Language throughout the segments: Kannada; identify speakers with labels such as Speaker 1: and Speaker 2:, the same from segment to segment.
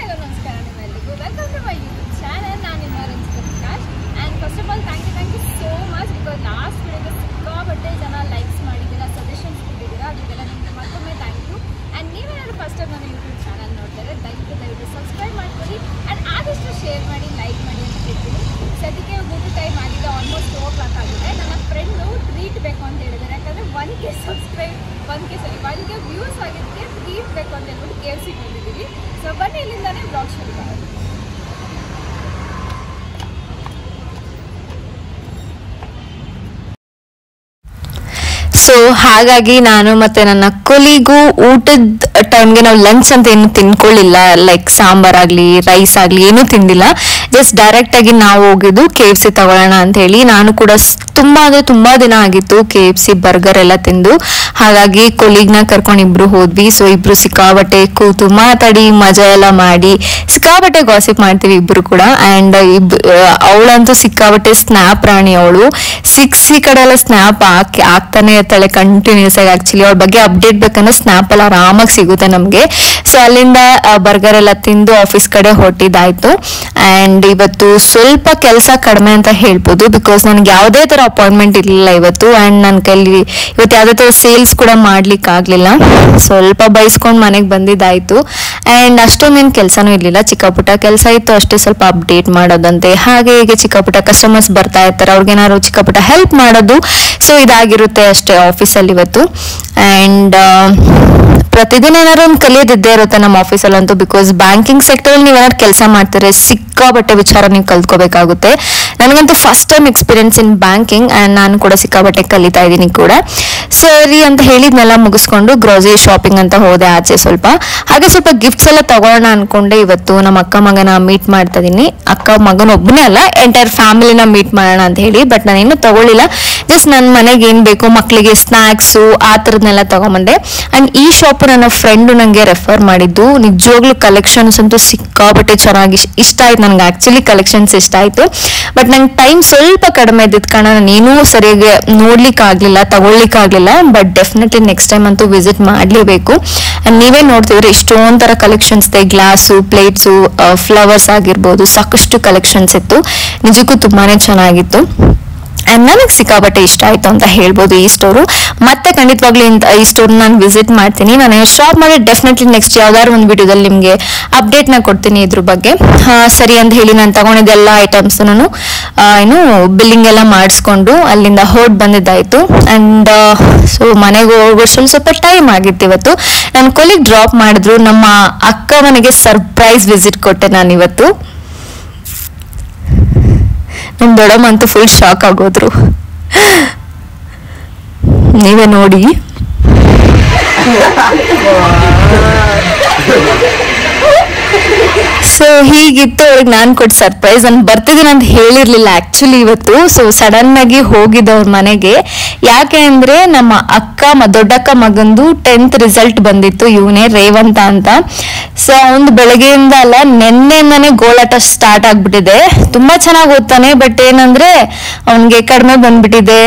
Speaker 1: hello, namaskar nimelligu. Welcome to my YouTube channel. ನಾನು ನಿಮ್ಮ Ranjita Prakash. And first of all, thank you so much because last video ಸಿಕ್ಕಾಪಟ್ಟೆ ಜನ ಲೈಕ್ಸ್ ಮಾಡಿದ್ದೀರಾ, ಸಜೆಷನ್ಸ್ ಕೊಟ್ಟಿದ್ದೀರಾ. ಅದಕ್ಕೆಲ್ಲ ನಿಮಗೆ ಮತ್ತೊಮ್ಮೆ ಥ್ಯಾಂಕ್ ಯು. ಆ್ಯಂಡ್ ನೀವೇನಾದ್ರು ಫಸ್ಟ್ ಟೈಮ್ ನನ್ನ ಯೂಟ್ಯೂಬ್ ಚಾನಲ್ ನೋಡ್ತಾರೆ ದಯವಿಟ್ಟು ಸಬ್ಸ್ಕ್ರೈಬ್ ಮಾಡ್ಕೊಳ್ಳಿ ಆ್ಯಂಡ್ ಆದಷ್ಟು ಶೇರ್ ಮಾಡಿ, ಲೈಕ್ ಮಾಡಿ ಅಂತ ಹೇಳ್ತೀನಿ. ಸದ್ಯಕ್ಕೆ ಊಟ ಟೈಮ್ ಆಗಿದೆ, ಆಲ್ಮೋಸ್ಟ್ 2 o'clock ಆಗಿದೆ. ನನ್ನ ಫ್ರೆಂಡು ಟ್ರೀಟ್ ಬೇಕು ಅಂತ ಹೇಳಿದ್ದಾರೆ. ಯಾಕಂದರೆ 1K ಸಬ್ಸ್ಕ್ರೈಬ್ 1K ವ್ಯೂಸ್ ಆಗಿದ್ದಕ್ಕೆ ಟ್ರೀಟ್ ಬೇಕು ಅಂತ ಹೇಳ್ಬಿಟ್ಟು KFC ಬಂದಿದ್ದೀವಿ. ಸೊ ಬನ್ನಿ ಇಲ್ಲಿಂದಾನೇ ಬ್ಲಾಗ್ ಶುರು ಮಾಡೋದು.
Speaker 2: ಸೊ ಹಾಗಾಗಿ ನಾನು ಮತ್ತೆ ನನ್ನ ಕೊಲಿಗೂ ಊಟದ ಟೈಮ್ಗೆ ನಾವು ಲಂಚ್ ಅಂತ ಏನು ತಿನ್ಕೊಳ್ಳಿಲ್ಲ. ಲೈಕ್ ಸಾಂಬಾರ್ ಆಗಲಿ ರೈಸ್ ಆಗಲಿ ಏನೂ ತಿಂದಿಲ್ಲ. ಜಸ್ಟ್ ಡೈರೆಕ್ಟ್ ಆಗಿ ನಾವು ಹೋಗಿದ್ದು KFC ತಗೊಳ್ಳೋಣ ಅಂತ ಹೇಳಿ. ನಾನು ಕೂಡ ತುಂಬಾ ದಿನ ಆಗಿತ್ತು KFC ಬರ್ಗರ್ ಎಲ್ಲ ತಿಂದು. ಹಾಗಾಗಿ ಕೊಲಿಗ್ನ ಕರ್ಕೊಂಡು ಇಬ್ರು ಹೋದ್ವಿ. ಸೊ ಇಬ್ರು ಸಿಕ್ಕಾಬಟ್ಟೆ ಕೂತು ಮಾತಾಡಿ ಮಜಾ ಎಲ್ಲ ಮಾಡಿ ಸಿಕ್ಕಾಬಟ್ಟೆ ಗಾಸಿಪ್ ಮಾಡ್ತೀವಿ ಇಬ್ರು ಕೂಡ. ಅಂಡ್ ಅವಳಂತೂ ಸಿಕ್ಕಾಬಟ್ಟೆ ಸ್ನ್ಯಾಪ್ ರಾಣಿ. ಅವಳು ಈ ಕಡೆ ಎಲ್ಲ ಸ್ನ್ಯಾಪ್ ಆಗ್ತಾನೆ ಇರ್ತಾಳೆ ಕಂಟಿನ್ಯೂಸ್ ಆಗಿ. ಆಕ್ಚುಲಿ ಅವಳ ಬಗ್ಗೆ ಅಪ್ಡೇಟ್ ಬೇಕಂದ್ರೆ ಸ್ನ್ಯಾಪ್ ಎಲ್ಲ ಆರಾಮಾಗಿ ಸಿಗುತ್ತೆ ನಮ್ಗೆ. ಸೊ ಅಲ್ಲಿಂದ ಬರ್ಗರ್ ಎಲ್ಲ ತಿಂದು ಆಫೀಸ್ ಕಡೆ ಹೊಟ್ಟಿದ್ದಾಯ್ತು. ಅಂಡ್ ಇವತ್ತು ಸ್ವಲ್ಪ ಕೆಲಸ ಕಡಿಮೆ ಅಂತ ಹೇಳ್ಬೋದು, ಬಿಕಾಸ್ ನನ್ಗೆ ಯಾವುದೇ ತರ ಅಪಾಯಿಂಟ್ಮೆಂಟ್ ಇರಲಿಲ್ಲ ಇವತ್ತು. ಅಂಡ್ ನನ್ನ ಕೈಲಿ ಇವತ್ತು ಯಾವುದೇ ತರ ಸೇಲ್ಸ್ ಕೂಡ ಮಾಡ್ಲಿಕ್ಕೆ ಆಗ್ಲಿಲ್ಲ. ಸ್ವಲ್ಪ ಬೈಸ್ಕೊಂಡು ಮನೆಗೆ ಬಂದಿದ್ದಾಯ್ತು. ಅಂಡ್ ಅಷ್ಟೊಂದೇನು ಕೆಲಸನೂ ಇರ್ಲಿಲ್ಲ, ಚಿಕ್ಕ ಪುಟ್ಟ ಕೆಲಸ ಇತ್ತು ಅಷ್ಟೇ. ಸ್ವಲ್ಪ ಅಪ್ಡೇಟ್ ಮಾಡೋದಂತೆ, ಹಾಗೆ ಹೀಗೆ ಚಿಕ್ಕ ಪುಟ್ಟ ಕಸ್ಟಮರ್ಸ್ ಬರ್ತಾ ಇರ್ತಾರೆ, ಅವ್ರಿಗೇನಾದ್ರು ಚಿಕ್ಕ ಪುಟ್ಟ ಹೆಲ್ಪ್ ಮಾಡೋದು. ಸೊ ಇದಾಗಿರುತ್ತೆ ಅಷ್ಟೇ ಆಫೀಸಲ್ಲಿ ಇವತ್ತು. ಅಂಡ್ ಪ್ರತಿದಿನ ಏನಾದ್ರು ಒಂದು ಕಲಿಯೋದಿದ್ದೇ ಇರುತ್ತೆ ನಮ್ಮ ಆಫೀಸಲ್ಲಂತೂ. ಬಿಕಾಸ್ ಬ್ಯಾಂಕಿಂಗ್ ಸೆಕ್ಟರ್ ನೀವೇನಾದ್ರು ಕೆಲಸ ಮಾಡ್ತಾರೆ ಸಿಕ್ಕಾಬಟ್ಟೆ ವಿಚಾರ ನೀವು ಕಲ್ತ್ಕೋಬೇಕಾಗುತ್ತೆ. ನನಗಂತೂ first time experience in banking and ನಾನು ಕೂಡ ಸಿಕ್ಕಾಬಟ್ಟೆ ಕಲಿತಾ ಇದ್ದೀನಿ ಕೂಡ. ಸರಿ ಅಂತ ಹೇಳಿದ್ನೆಲ್ಲ ಮುಗಿಸ್ಕೊಂಡು ಗ್ರೋಸರಿ ಶಾಪಿಂಗ್ ಅಂತ ಹೋದೆ ಆಚೆ ಸ್ವಲ್ಪ. ಹಾಗೆ ಸ್ವಲ್ಪ ಗಿಫ್ಟ್ಸ್ ಎಲ್ಲ ತಗೊಳ್ಳೋಣ ಅನ್ಕೊಂಡೆ. ಇವತ್ತು ನಮ್ಮ ಅಕ್ಕ ಮಗನ ಮೀಟ್ ಮಾಡ್ತಾ ಇದೀನಿ. ಅಕ್ಕ ಮಗನ ಒಬ್ಬನೇ ಅಲ್ಲ, ಎಂಟೈರ್ ಫ್ಯಾಮಿಲಿನ ಮೀಟ್ ಮಾಡೋಣ ಅಂತ ಹೇಳಿ. ಬಟ್ ನಾನೇನು ತಗೊಳ್ಳಿಲ್ಲ, ಜಸ್ಟ್ ನನ್ನ ಮನೆಗೆ ಏನ್ ಬೇಕು ಮಕ್ಕಳಿಗೆ ಸ್ನಾಕ್ಸು ಆ ಥರದ್ನೆಲ್ಲ ತಗೊಂಬಂದೆ. ಅಂಡ್ ಈ ಶಾಪ್ ನನ್ನ ಫ್ರೆಂಡು ನನಗೆ ರೆಫರ್ ಮಾಡಿದ್ದು. ನಿಜವಾಗ್ಲೂ ಕಲೆಕ್ಷನ್ಸ್ ಅಂತೂ ಸಿಕ್ಕಾಬಟ್ಟೆ ಚೆನ್ನಾಗಿ ಇಷ್ಟ ಆಯ್ತು ನನಗೆ. ಆಕ್ಚುಲಿ ಕಲೆಕ್ಷನ್ಸ್ ಇಷ್ಟ ಆಯ್ತು, ಬಟ್ ನಂಗೆ ಟೈಮ್ ಸ್ವಲ್ಪ ಕಡಿಮೆ ಇದ್ದಿದ್ದ ಕಾರಣ ನಾನೇನೂ ಸರಿಯಾಗಿ ನೋಡ್ಲಿಕ್ಕೆ ಆಗ್ಲಿಲ್ಲ, ತಗೊಳ್ಲಿಕ್ಕೆ ಆಗ್ಲಿಲ್ಲ. ಬಟ್ ಡೆಫಿನೆಟ್ಲಿ ನೆಕ್ಸ್ಟ್ ಟೈಮ್ ಅಂತೂ ವಿಸಿಟ್ ಮಾಡಲೇಬೇಕು. ಅಂಡ್ ನೀವೇ ನೋಡ್ತಿದ್ರೆ ಇಷ್ಟೊಂದು ತರ ಕಲೆಕ್ಷನ್ಸ್ ಇದೆ. ಗ್ಲಾಸು, ಪ್ಲೇಟ್ಸು, ಫ್ಲವರ್ಸ್ ಆಗಿರ್ಬೋದು, ಸಾಕಷ್ಟು ಕಲೆಕ್ಷನ್ಸ್ ಇತ್ತು. ನಿಜಕ್ಕೂ ತುಂಬಾನೇ ಚೆನ್ನಾಗಿತ್ತು. ಅಂಡ್ ನನಗೆ ಸಿಕ್ಕಾಬಟ್ಟೆ ಇಷ್ಟ ಆಯ್ತು ಅಂತ ಹೇಳ್ಬೋದು ಈ ಸ್ಟೋರು. ಮತ್ತೆ ಖಂಡಿತವಾಗ್ಲೂ ಈ ಸ್ಟೋರ್ ನಾನು ವಿಸಿಟ್ ಮಾಡ್ತೀನಿ. ನಾನು ಶಾಪ್ ಮಾಡಿ ಡೆಫಿನೆಟ್ಲಿ ನೆಕ್ಸ್ಟ್ ಯಾವ್ದಾದ್ರು ಒಂದು ವಿಡಿಯೋದಲ್ಲಿ ನಿಮಗೆ ಅಪ್ಡೇಟ್ನ ಕೊಡ್ತೀನಿ ಇದ್ರ ಬಗ್ಗೆ. ಸರಿ ಅಂತ ಹೇಳಿ ನಾನು ತಗೊಂಡಿದ್ದೆಲ್ಲ ಐಟಮ್ಸ್ ನಾನು ಏನು ಬಿಲ್ಲಿಂಗ್ ಎಲ್ಲ ಮಾಡಿಸ್ಕೊಂಡು ಅಲ್ಲಿಂದ ಹೊರಟು ಬಂದಿದ್ದಾಯ್ತು. ಅಂಡ್ ಸೊ ಮನೆಗೆ ಹೋಗೋಷ್ಟು ಸ್ವಲ್ಪ ಟೈಮ್ ಆಗಿತ್ತು ಇವತ್ತು. ನನ್ನ ಕೊಲಿಗ್ ಡ್ರಾಪ್ ಮಾಡಿದ್ರು. ನಮ್ಮ ಅಕ್ಕ ಮನೆಗೆ ಸರ್ಪ್ರೈಸ್ ವಿಸಿಟ್ ಕೊಟ್ಟೆ ನಾನು ಇವತ್ತು. ನಮ್ಮ ದೊಡ್ಡಮ್ಮ ಅಂತೂ ಫುಲ್ ಶಾಕ್ ಆಗೋದ್ರು, ನೀವೇ ನೋಡಿ. ಸೊ ಹೀಗಿತ್ತು ಅವ್ರಿಗೆ ನಾನು ಕೊಟ್ಟು ಸರ್ಪ್ರೈಸ್. ನಾನು ಬರ್ತಿದ್ದೀನಿ ಅಂತ ಹೇಳಿರ್ಲಿಲ್ಲ ಆಕ್ಚುಲಿ ಇವತ್ತು. ಸೊ ಸಡನ್ ಆಗಿ ಹೋಗಿದ್ದೆ ಅವ್ರ ಮನೆಗೆ. ಯಾಕೆ ಅಂದ್ರೆ ನಮ್ಮ ದೊಡ್ಡಕ್ಕ ಮಗಂದು 10th ರಿಸಲ್ಟ್ ಬಂದಿತ್ತು. ಇವನೇ ರೇವಂತ ಅಂತ. ಸೊ ಅವ್ನು ಬೆಳಗ್ಗೆಯಿಂದ ಅಲ್ಲ ನೆನ್ನೆಯಿಂದಾನೆ ಗೋಳಾಟ ಸ್ಟಾರ್ಟ್ ಆಗ್ಬಿಟ್ಟಿದೆ. ತುಂಬಾ ಚೆನ್ನಾಗಿ ಓದ್ತಾನೆ, ಬಟ್ ಏನಂದ್ರೆ ಅವನ್ಗೆ ಕಡಿಮೆ ಬಂದ್ಬಿಟ್ಟಿದೆ.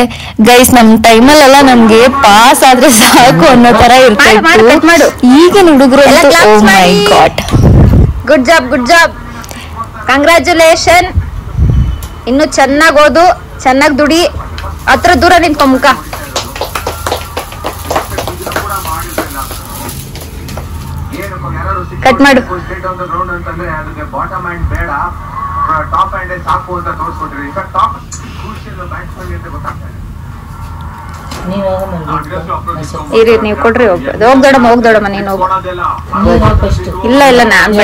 Speaker 2: ಗೈಸ್ ನಮ್ ಟೈಮಲ್ಲೆಲ್ಲ ನಮ್ಗೆ ಪಾಸ್ ಆದ್ರೆ ಸಾಕು ಅನ್ನೋ ತರ ಇರ್ತಾ ಇತ್ತು. ಈಗಿನ ಹುಡುಗರು ಓ ಮೈ ಗಾಡ್.
Speaker 3: Good job, congratulation. ಇನ್ನು ಚೆನ್ನಾಗಿ ಓದು, ಚೆನ್ನಾಗಿ ದುಡಿ. ಹತ್ರ ದೂರ ನಿಂತ್ಕೊಂಬುಕ. ಕಟ್ ಮಾಡು. ಇರಿ ನೀವು ಕೊಡ್ರಿ. ಹೋಗ್ ದೊಡ್ಡಮ್ಮ ನೀನು ಹೋಗು. ಇಲ್ಲ ನಾನ್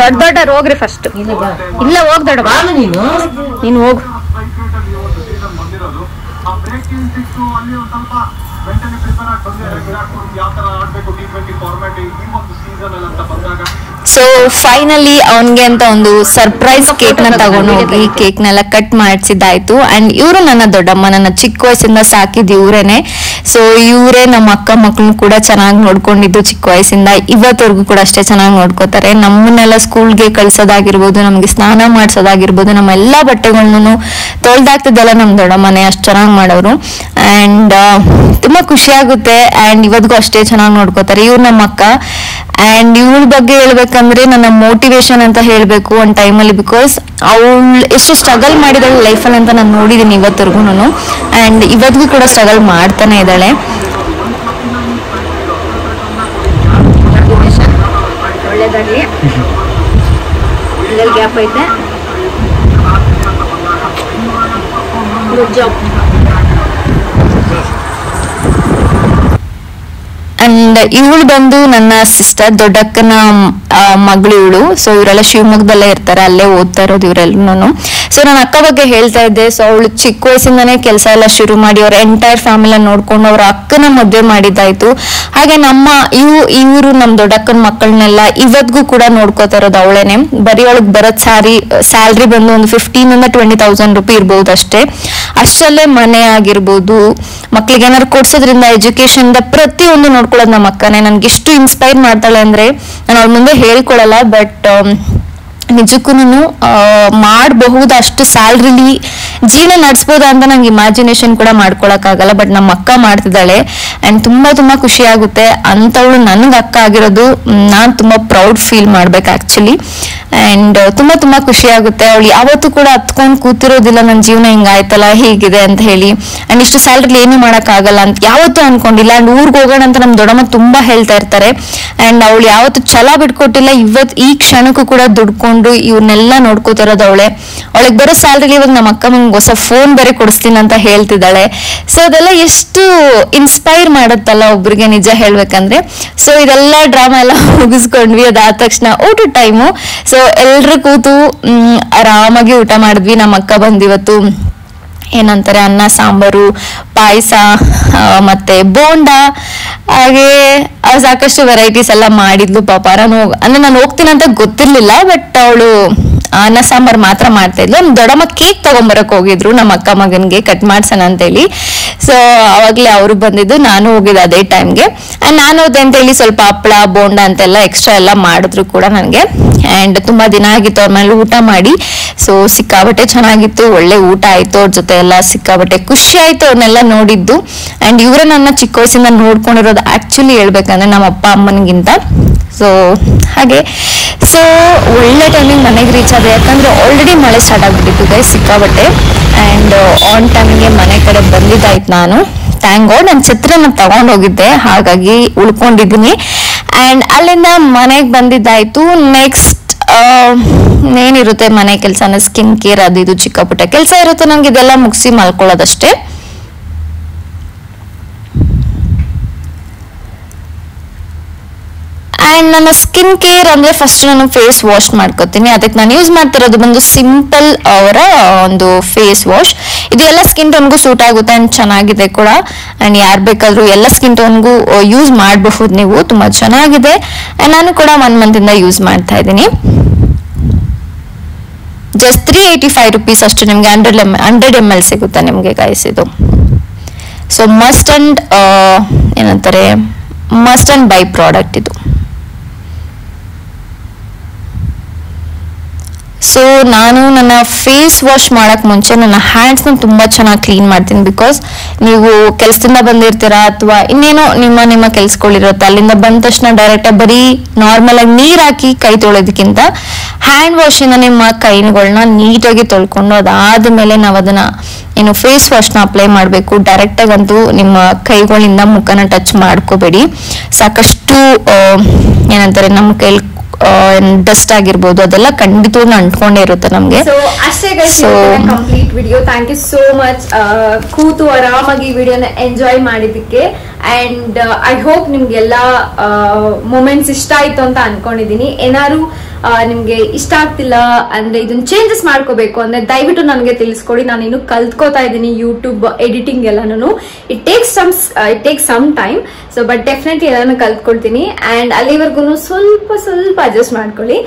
Speaker 3: ದೊಡ್ಡವ್ರು ಹೋಗ್ರಿ ಫಸ್ಟ್. ಇಲ್ಲ ಹೋಗ್ ದೊಡ್ಡಮ್ಮ ನೀನು ಹೋಗು.
Speaker 2: ಸೊ ಫೈನಲಿ ಅವನ್ಗೆ ಅಂತ ಒಂದು ಸರ್ಪ್ರೈಸ್ ಕೇಕ್ ನ ತಗೊಂಡು ಹೋಗಿ ಕೇಕ್ ನೆಲ್ಲ ಕಟ್ ಮಾಡಿಸಿದ್ದಾಯ್ತು. ಅಂಡ್ ಇವರು ನನ್ನ ದೊಡ್ಡಮ್ಮ, ನನ್ನ ಚಿಕ್ಕ ವಯಸ್ಸಿಂದ ಸಾಕಿದ್ ಇವ್ರೇನೆ. ಸೊ ಇವರೇ ನಮ್ಮ ಅಕ್ಕ ಮಕ್ಕಳನ್ನು ಕೂಡ ಚೆನ್ನಾಗಿ ನೋಡ್ಕೊಂಡಿದ್ದು ಚಿಕ್ಕ ವಯಸ್ಸಿಂದ ಇವತ್ತವರೆಗೂ ಕೂಡ ಅಷ್ಟೇ ಚೆನ್ನಾಗಿ ನೋಡ್ಕೋತಾರೆ. ನಮ್ಮನ್ನೆಲ್ಲ ಸ್ಕೂಲ್ಗೆ ಕಳ್ಸೋದಾಗಿರ್ಬೋದು, ನಮ್ಗೆ ಸ್ನಾನ ಮಾಡ್ಸೋದಾಗಿರ್ಬೋದು, ನಮ್ಮ ಎಲ್ಲಾ ಬಟ್ಟೆಗಳನ್ನು ತೊಳ್ದಾಕ್ತಿದ್ದೆಲ್ಲ ನಮ್ ದೊಡ್ಡಮ್ಮನೆ ಅಷ್ಟು ಚೆನ್ನಾಗಿ ಮಾಡೋರು. ಅಂಡ್ ತುಂಬಾ ಖುಷಿ ಆಗುತ್ತೆ. ಅಂಡ್ ಇವತ್ತಿಗೂ ಅಷ್ಟೇ ಚೆನ್ನಾಗಿ ನೋಡ್ಕೋತಾರೆ. ಇವ್ರು ನಮ್ಮ ಅಕ್ಕ. ಅಂಡ್ ಇವಳ ಬಗ್ಗೆ ಹೇಳ್ಬೇಕಂದ್ರೆ ನನ್ನ ಮೋಟಿವೇಶನ್ ಅಂತ ಹೇಳ್ಬೇಕು ಒಂದ್ ಟೈಮಲ್ಲಿ. ಬಿಕಾಸ್ ಅವಳು ಎಷ್ಟು ಸ್ಟ್ರಗಲ್ ಮಾಡಿದಾಳೆ ಲೈಫಲ್ಲಿ ಅಂತ ನಾನು ನೋಡಿದ್ದೀನಿ ಇವತ್ತರೆಗೂ. ಅಂಡ್ ಇವತ್ತಿಗೂ ಕೂಡ ಸ್ಟ್ರಗಲ್ ಮಾಡ್ತಾನೆ ಇದ್ದಾಳೆ.
Speaker 3: ಒಳ್ಳೇದಾಗ್ಲಿ. ಗ್ಯಾಪ್ ಐತೆ. Good job.
Speaker 2: ಅಂಡ್ ಇವಳು ಬಂದು ನನ್ನ ಸಿಸ್ಟರ್, ದೊಡ್ಡಕ್ಕನ ಮಗಳು ಇವಳು. ಸೊ ಇವರೆಲ್ಲ ಶಿವಮೊಗ್ಗದಲ್ಲೇ ಇರ್ತಾರೆ, ಅಲ್ಲೇ ಓದ್ತಾ ಇರೋದು ಇವರೆಲ್ಲೂ. ಸೊ ನನ್ನ ಅಕ್ಕ ಬಗ್ಗೆ ಹೇಳ್ತಾ ಇದ್ದೆ. ಸೊ ಅವಳು ಚಿಕ್ಕ ವಯಸ್ಸಿಂದಾನೇ ಕೆಲಸ ಎಲ್ಲ ಶುರು ಮಾಡಿ ಅವ್ರ ಎಂಟೈರ್ ಫ್ಯಾಮಿಲಿ ನೋಡ್ಕೊಂಡು ಅವ್ರ ಅಕ್ಕನ ಮದುವೆ ಮಾಡಿದ್ದಾಯ್ತು. ಹಾಗೆ ಇವರು ನಮ್ಮ ದೊಡ್ಡಕ್ಕನ ಮಕ್ಕಳನ್ನೆಲ್ಲ ಇವತ್ತಿಗೂ ಕೂಡ ನೋಡ್ಕೋತಾ ಇರೋದು ಅವಳೇನೆ. ಬರೀ ಅವಳಿಗೆ ಬರೋದ್ ಸ್ಯಾಲ್ರಿ ಬಂದು ಒಂದು 15,000 to 20,000 ರೂಪಾಯಿ ಇರ್ಬೋದು ಅಷ್ಟೇ. ಅಷ್ಟಲ್ಲೇ ಮನೆ ಆಗಿರ್ಬೋದು, ಮಕ್ಳಿಗೆ ಏನಾದ್ರು ಕೊಡ್ಸೋದ್ರಿಂದ ಎಜುಕೇಶನ್ ಪ್ರತಿಯೊಂದು ನೋಡ್ಕೊಳ್ಳೋದು ನಮ್ಮ ಅಕ್ಕನೇ. ನನ್ಗೆ ಎಷ್ಟು ಇನ್ಸ್ಪೈರ್ ಮಾಡ್ತಾಳೆ ಅಂದ್ರೆ ನಾನು ಅವ್ಳ ಮುಂದೆ ಹೇಳ್ಕೊಳಲ್ಲ. ಬಟ್ ನಿಜಕ್ಕೂ ಮಾಡಬಹುದು ಅಷ್ಟು ಸ್ಯಾಲ್ರಿಲಿ ಜೀವನ ನಡೆಸ್ಬೋದಾ ಅಂತ ನಂಗೆ ಇಮ್ಯಾಜಿನೇಷನ್ ಕೂಡ ಮಾಡ್ಕೊಳಕ್ ಆಗಲ್ಲ. ಬಟ್ ನಮ್ಮ ಅಕ್ಕ ಮಾಡ್ತಿದ್ದಾಳೆ. ಅಂಡ್ ತುಂಬಾ ತುಂಬಾ ಖುಷಿ ಆಗುತ್ತೆ. ಅಂತವಳು ನನ್ಗೆ ಅಕ್ಕ ಆಗಿರೋದು ನಾನ್ ತುಂಬಾ ಪ್ರೌಡ್ ಫೀಲ್ ಮಾಡ್ಬೇಕು ಆಕ್ಚುಲಿ. ಅಂಡ್ ತುಂಬಾ ತುಂಬಾ ಖುಷಿ ಆಗುತ್ತೆ. ಅವಳು ಯಾವತ್ತೂ ಕೂಡ ಹತ್ಕೊಂಡ್ ಕೂತಿರೋದಿಲ್ಲ ನನ್ನ ಜೀವನ ಹಿಂಗಾಯ್ತಲ್ಲ ಹೀಗಿದೆ ಅಂತ ಹೇಳಿ. ಅಂಡ್ ಇಷ್ಟು ಸ್ಯಾಲ್ರಿಲಿ ಏನು ಮಾಡಕ್ ಆಗಲ್ಲ ಅಂತ ಯಾವತ್ತೂ ಅನ್ಕೊಂಡಿಲ್ಲ. ಅಂಡ್ ಊರ್ಗ್ ಹೋಗೋಣ ಅಂತ ನಮ್ ದೊಡ್ಡಮ್ಮ ತುಂಬಾ ಹೇಳ್ತಾ ಇರ್ತಾರೆ. ಅಂಡ್ ಅವಳು ಯಾವತ್ತು ಛಲ ಬಿಟ್ಕೊಟ್ಟಿಲ್ಲ. ಈ ಕ್ಷಣಕ್ಕೂ ಕೂಡ ದುಡ್ಕೊಂಡು ಇವ್ರನ್ನೆಲ್ಲ ನೋಡ್ಕೋತಿರೋದು ಅವಳೆ. ಅವಳಿಗೆ ಬರೋ ಸ್ಯಾಲ್ರಿಲಿ ಇವಾಗ ನಮ್ಮ ಅಕ್ಕ ನಂಗೆ ಹೊಸ ಫೋನ್ ಬೇರೆ ಕೊಡಿಸ್ತೀನಿ ಅಂತ ಹೇಳ್ತಿದ್ದಾಳೆ. ಸೊ ಅದೆಲ್ಲ ಎಷ್ಟು ಇನ್ಸ್ಪೈರ್ ಮಾಡುತ್ತಲ್ಲ ಒಬ್ರಿಗೆ, ನಿಜ ಹೇಳ್ಬೇಕಂದ್ರೆ. ಸೊ ಇದೆಲ್ಲ ಡ್ರಾಮಾ ಎಲ್ಲ ಮುಗಿಸ್ಕೊಂಡ್ವಿ. ಅದಾದ ತಕ್ಷಣ ಊಟದ ಟೈಮು. ಸೊ ಎಲ್ರು ಕೂತು ಆರಾಮಾಗಿ ಊಟ ಮಾಡಿದ್ವಿ. ನಮ್ಮ ಅಕ್ಕ ಬಂದಿವತ್ತು ಏನಂತಾರೆ ಅನ್ನ ಸಾಂಬಾರು, ಪಾಯಸ, ಮತ್ತೆ ಬೋಂಡ, ಹಾಗೆ ಸಾಕಷ್ಟು ವೆರೈಟೀಸ್ ಎಲ್ಲ ಮಾಡಿದ್ಲು. ಪಾಪ ನಾನು ಹೋಗ್ತೀನಿ ಅಂತ ಗೊತ್ತಿರ್ಲಿಲ್ಲ. ಬಟ್ ಅವಳು ಅನ್ನ ಸಾಂಬಾರ್ ಮಾತ್ರ ಮಾಡ್ತಾ ಇದ್ಲು. ನಮ್ ದೊಡ್ಡಮ್ಮ ಕೇಕ್ ತಗೊಂಬರಕ್ ಹೋಗಿದ್ರು ನಮ್ಮ ಅಕ್ಕ ಮಗನ್ಗೆ ಕಟ್ ಮಾಡ್ಸೋಣ ಅಂತ ಹೇಳಿ. ಸೊ ಅವಾಗ್ಲೇ ಅವರು ಬಂದಿದ್ದು, ನಾನು ಹೋಗಿದ್ದೆ ಅದೇ ಟೈಮ್ಗೆ. ಅಂಡ್ ನಾನು ಹೋದೆ ಅಂತ ಹೇಳಿ ಸ್ವಲ್ಪ ಹಪ್ಪಳ ಬೋಂಡ ಅಂತೆಲ್ಲ ಎಕ್ಸ್ಟ್ರಾ ಎಲ್ಲ ಮಾಡಿದ್ರು ಕೂಡ ನನಗೆ. ಅಂಡ್ ತುಂಬಾ ದಿನ ಆಗಿತ್ತು ಅವ್ರ ಮೇಲೆ ಊಟ ಮಾಡಿ. ಸೊ ಸಿಕ್ಕಾಬಟ್ಟೆ ಚೆನ್ನಾಗಿತ್ತು, ಒಳ್ಳೆ ಊಟ ಆಯ್ತು. ಅವ್ರ ಜೊತೆ ಎಲ್ಲ ಸಿಕ್ಕಾಬಟ್ಟೆ ಖುಷಿ ಆಯ್ತು ಅವ್ರನ್ನೆಲ್ಲ ನೋಡಿದ್ದು. ಅಂಡ್ ಇವರೇ ನನ್ನ ಚಿಕ್ಕ ವಯಸ್ಸಿಂದ ನೋಡ್ಕೊಂಡಿರೋದು ಆಕ್ಚುಲಿ ಹೇಳ್ಬೇಕಂದ್ರೆ ನಮ್ಮ ಅಪ್ಪ ಅಮ್ಮನಿಗಿಂತ. ಸೊ ಹಾಗೆ ಸೊ ಒಳ್ಳೆ ಟೈಮಿಗೆ ಮನೆಗೆ ರೀಚ್ ಆದೆ. ಯಾಕಂದ್ರೆ ಆಲ್ರೆಡಿ ಮಳೆ ಸ್ಟಾರ್ಟ್ ಆಗ್ಬಿಟ್ಟಿತ್ತು ಗೈಸ್ ಸಿಕ್ಕಾಬಟ್ಟೆ. ಅಂಡ್ ಆನ್ ಟೈಮಿಗೆ ಮನೆ ಕಡೆ ಬಂದಿದ್ದಾಯ್ತು ನಾನು. Thank god. ನನ್ನ ಛತ್ರನ ತಗೊಂಡ್ ಹೋಗಿದ್ದೆ, ಹಾಗಾಗಿ ಉಳ್ಕೊಂಡಿದ್ದೀನಿ. ಅಂಡ್ ಅಲ್ಲಿಂದ ಮನೆಗೆ ಬಂದಿದ್ದಾಯ್ತು. ನೆಕ್ಸ್ಟ್ ಏನಿರುತ್ತೆ ಮನೆ ಕೆಲಸನ, ಸ್ಕಿನ್ ಕೇರ್ ಅದು ಇದು ಚಿಕ್ಕ ಪುಟ್ಟ ಕೆಲಸ ಇರುತ್ತೆ ನಂಗೆ. ಇದೆಲ್ಲ ಮುಗಿಸಿ ಮಲ್ಕೊಳ್ಳೋದಷ್ಟೇ. ಅಂಡ್ ನನ್ನ ಸ್ಕಿನ್ ಕೇರ್ ಅಂದ್ರೆ ಫಸ್ಟ್ ನಾನು ಫೇಸ್ ವಾಶ್ ಮಾಡ್ಕೋತೀನಿ. ಅದಕ್ಕೆ ನಾನು ಯೂಸ್ ಮಾಡ್ತಿರೋದು ಬಂದು ಸಿಂಪಲ್ ಅವರ ಒಂದು ಫೇಸ್ ವಾಶ್. ಇದು ಎಲ್ಲ ಸ್ಕಿನ್ ಟೋನ್ಗೂ ಸೂಟ್ ಆಗುತ್ತೆ ಅಂಡ್ ಚೆನ್ನಾಗಿದೆ ಕೂಡ. ಅಂಡ್ ಯಾರು ಬೇಕಾದ್ರೂ ಎಲ್ಲ ಸ್ಕಿನ್ ಟೋನ್ಗೂ ಯೂಸ್ ಮಾಡಬಹುದು ನೀವು, ತುಂಬಾ ಚೆನ್ನಾಗಿದೆ. ಅಂಡ್ ನಾನು ಕೂಡ 1 month ಇಂದ ಯೂಸ್ ಮಾಡ್ತಾ ಇದ್ದೀನಿ. ಜಸ್ಟ್ 385 rupees ಅಷ್ಟು ನಿಮ್ಗೆ 100 ml ಸಿಗುತ್ತೆ ನಿಮ್ಗೆ ಗೈಸ್ ಇದು. So must and by product ಇದು. ಸೊ ನಾನು ನನ್ನ ಫೇಸ್ ವಾಶ್ ಮಾಡಕ್ ಮುಂಚೆ ನನ್ನ ಹ್ಯಾಂಡ್ಸ್ನ ತುಂಬಾ ಚೆನ್ನಾಗಿ ಕ್ಲೀನ್ ಮಾಡ್ತೀನಿ. ಬಿಕಾಸ್ ನೀವು ಕೆಲಸದಿಂದ ಬಂದಿರ್ತೀರಾ ಅಥವಾ ಇನ್ನೇನೋ ನಿಮ್ಮ ಕೆಲ್ಸಗಳಿರುತ್ತೆ, ಅಲ್ಲಿಂದ ಬಂದ ತಕ್ಷಣ ಡೈರೆಕ್ಟ್ ಬರೀ ನಾರ್ಮಲ್ ಆಗಿ ನೀರ್ ಹಾಕಿ ಕೈ ತೊಳೆದಕ್ಕಿಂತ ಹ್ಯಾಂಡ್ ವಾಶ್ ಇಂದ ನಿಮ್ಮ ಕೈಗಳನ್ನ ನೀಟಾಗಿ ತೊಳ್ಕೊಂಡು ಅದಾದ್ಮೇಲೆ ನಾವು ಅದನ್ನ ಫೇಸ್ ವಾಶ್ನ ಅಪ್ಲೈ ಮಾಡಬೇಕು. ಡೈರೆಕ್ಟ್ ಆಗಂತೂ ನಿಮ್ಮ ಕೈಗಳಿಂದ ಮುಖನ ಟಚ್ ಮಾಡ್ಕೋಬೇಡಿ. ಸಾಕಷ್ಟು ನಮ್ಮ ಕೈಲಿ ಡಸ್ಟ್ ಆಗಿರ್ಬೋದು ಅದೆಲ್ಲ ಖಂಡಿತವಾಗ್ಲೂ ಅಂಟ್ಕೊಂಡೇ ಇರುತ್ತೆ ನಮ್ಗೆ.
Speaker 1: ಸೊ ಅಷ್ಟೇ guys complete video. Thank you so much ಕೂತು ಆರಾಮಾಗಿ ವಿಡಿಯೋನ ಎಂಜಾಯ್ ಮಾಡಿದ್ದಕ್ಕೆ. ಅಂಡ್ ಐ ಹೋಪ್ ನಿಮ್ಗೆಲ್ಲ ಮೂಮೆಂಟ್ಸ್ ಇಷ್ಟ ಆಯ್ತು ಅಂತ ಅನ್ಕೊಂಡಿದೀನಿ. ಏನಾದ್ರು
Speaker 2: ನಿಮ್ಗೆ ಇಷ್ಟ ಆಗ್ತಿಲ್ಲ ಅಂದ್ರೆ ಇದನ್ನ ಚೇಂಜಸ್ ಮಾಡ್ಕೋಬೇಕು ಅಂದ್ರೆ ದಯವಿಟ್ಟು ನನಗೆ ತಿಳಿಸ್ಕೊಡಿ. ನಾನು ಇನ್ನು ಕಲ್ತ್ಕೋತಾ ಇದ್ದೀನಿ ಯೂಟ್ಯೂಬ್ ಎಡಿಟಿಂಗ್ ಎಲ್ಲಾನು. It takes some time. So but definitely ಎಲ್ಲಾನು ಕಲ್ತ್ಕೊಳ್ತೀನಿ. ಅಂಡ್ ಅಲ್ಲಿವರೆಗೂ ಸ್ವಲ್ಪ ಅಡ್ಜಸ್ಟ್ ಮಾಡ್ಕೊಳ್ಳಿ.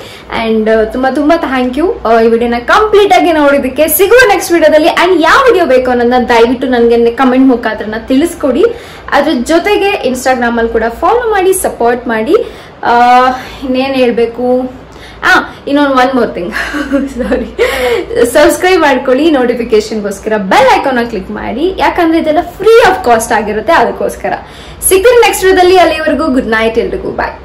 Speaker 2: ಅಂಡ್ ತುಂಬಾ ಥ್ಯಾಂಕ್ ಯು ಈ ವಿಡಿಯೋನ ಕಂಪ್ಲೀಟ್ ಆಗಿ ನೋಡಿದಕ್ಕೆ. ಸಿಗುವ ನೆಕ್ಸ್ಟ್ ವಿಡಿಯೋದಲ್ಲಿ. ಅಂಡ್ ಯಾವ ವಿಡಿಯೋ ಬೇಕು ಅನ್ನೋದನ್ನ ದಯವಿಟ್ಟು ನನಗೆ ಕಮೆಂಟ್ ಮುಖಾಂತರ ತಿಳಿಸ್ಕೊಡಿ. ಅದ್ರ ಜೊತೆಗೆ ಇನ್ಸ್ಟಾಗ್ರಾಮ್ ಅಲ್ಲಿ ಕೂಡ ಫಾಲೋ ಮಾಡಿ, ಸಪೋರ್ಟ್ ಮಾಡಿ. ಇನ್ನೇನ್ ಹೇಳ್ಬೇಕು, ಇನ್ನೊಂದು ಒನ್ ಮೋರ್ ಥಿಂಗ್ ಸಾರಿ, ಸಬ್ಸ್ಕ್ರೈಬ್ ಮಾಡ್ಕೊಳ್ಳಿ. ನೋಟಿಫಿಕೇಶನ್ಗೋಸ್ಕರ ಬೆಲ್ ಐಕಾನ್ ಕ್ಲಿಕ್ ಮಾಡಿ, ಯಾಕಂದ್ರೆ ಇದೆಲ್ಲ ಫ್ರೀ ಆಫ್ ಕಾಸ್ಟ್ ಆಗಿರುತ್ತೆ. ಅದಕ್ಕೋಸ್ಕರ ಸಿಗ್ತೀನಿ ನೆಕ್ಸ್ಟ್ ವಿಡಿಯೋದಲ್ಲಿ. ಅಲ್ಲಿವರೆಗೂ ಗುಡ್ ನೈಟ್ ಎಲ್ರಿಗೂ. ಬಾಯ್.